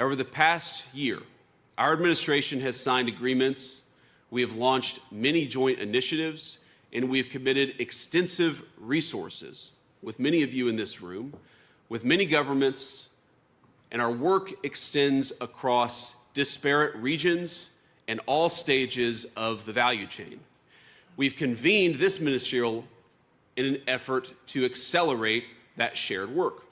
Over the past year, our administration has signed agreements, we have launched many joint initiatives, and we have committed extensive resources with many of you in this room, with many governments, and our work extends across disparate regions and all stages of the value chain. We've convened this ministerial in an effort to accelerate that shared work.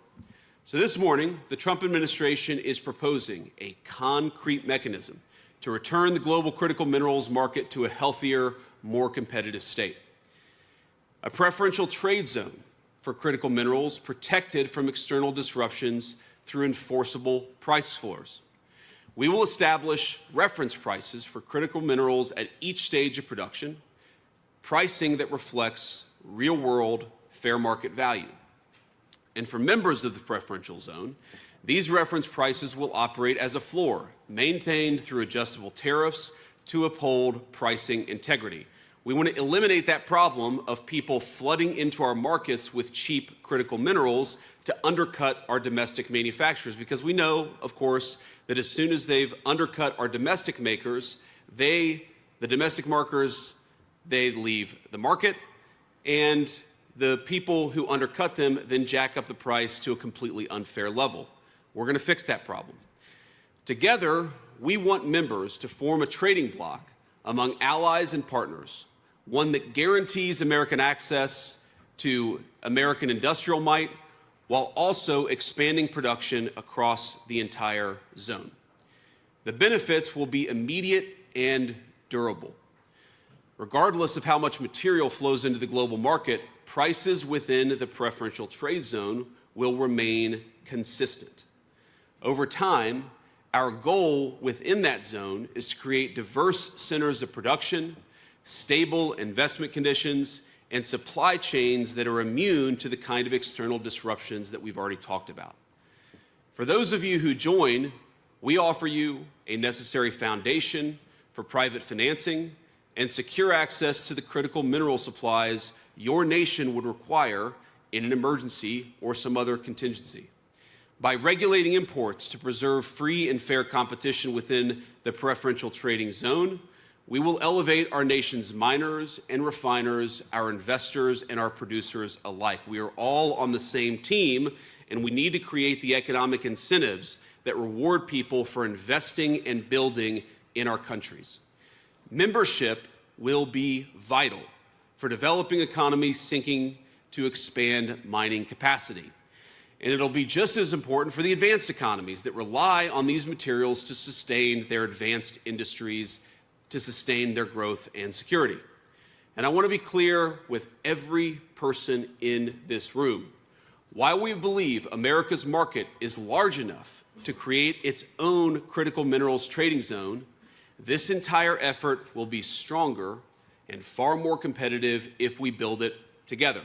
So this morning, the Trump administration is proposing a concrete mechanism to return the global critical minerals market to a healthier, more competitive state. A preferential trade zone for critical minerals protected from external disruptions through enforceable price floors. We will establish reference prices for critical minerals at each stage of production, pricing that reflects real-world fair market value. And for members of the preferential zone, these reference prices will operate as a floor, maintained through adjustable tariffs to uphold pricing integrity. We want to eliminate that problem of people flooding into our markets with cheap critical minerals to undercut our domestic manufacturers, because we know, of course, that as soon as they've undercut our domestic makers, the domestic markers, they leave the market, and the people who undercut them then jack up the price to a completely unfair level. We're going to fix that problem. Together, we want members to form a trading bloc among allies and partners, one that guarantees American access to American industrial might while also expanding production across the entire zone. The benefits will be immediate and durable. Regardless of how much material flows into the global market, prices within the preferential trade zone will remain consistent. Over time, our goal within that zone is to create diverse centers of production, stable investment conditions, and supply chains that are immune to the kind of external disruptions that we've already talked about. For those of you who join, we offer you a necessary foundation for private financing and secure access to the critical mineral supplies your nation would require in an emergency or some other contingency. By regulating imports to preserve free and fair competition within the preferential trading zone, we will elevate our nation's miners and refiners, our investors and our producers alike. We are all on the same team, and we need to create the economic incentives that reward people for investing and building in our countries. Membership will be vital for developing economies seeking to expand mining capacity. And it'll be just as important for the advanced economies that rely on these materials to sustain their advanced industries, to sustain their growth and security. And I want to be clear with every person in this room. While we believe America's market is large enough to create its own critical minerals trading zone, this entire effort will be stronger and far more competitive if we build it together.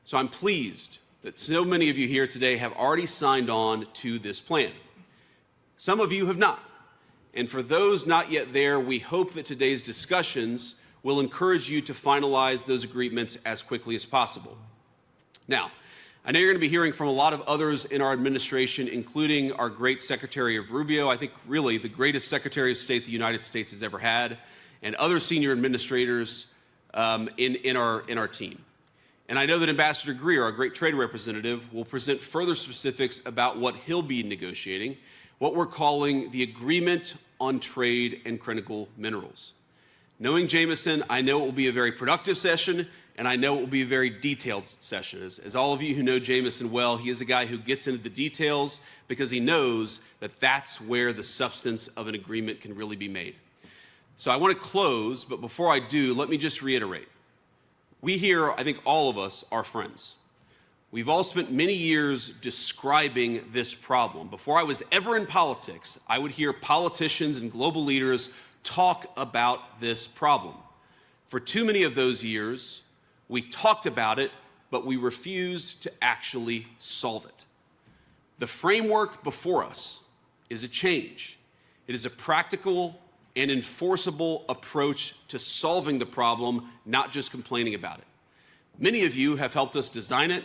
So I'm pleased that so many of you here today have already signed on to this plan. Some of you have not. And for those not yet there, we hope that today's discussions will encourage you to finalize those agreements as quickly as possible. Now, I know you're going to be hearing from a lot of others in our administration, including our great Secretary of Rubio, I think really the greatest Secretary of State the United States has ever had, and other senior administrators in our team. And I know that Ambassador Greer, our great trade representative, will present further specifics about what he'll be negotiating, what we're calling the Agreement on Trade and Critical Minerals. Knowing Jameson, I know it will be a very productive session, and I know it will be a very detailed session. As all of you who know Jameson well, he is a guy who gets into the details because he knows that that's where the substance of an agreement can really be made. So I want to close, but before I do, let me just reiterate. We here, I think all of us, are friends. We've all spent many years describing this problem. Before I was ever in politics, I would hear politicians and global leaders talk about this problem. For too many of those years, we talked about it, but we refused to actually solve it. The framework before us is a change. It is a practical and enforceable approach to solving the problem, not just complaining about it. Many of you have helped us design it,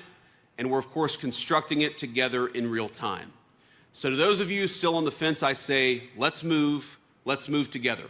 and we're, of course, constructing it together in real time. So to those of you still on the fence, I say, let's move together.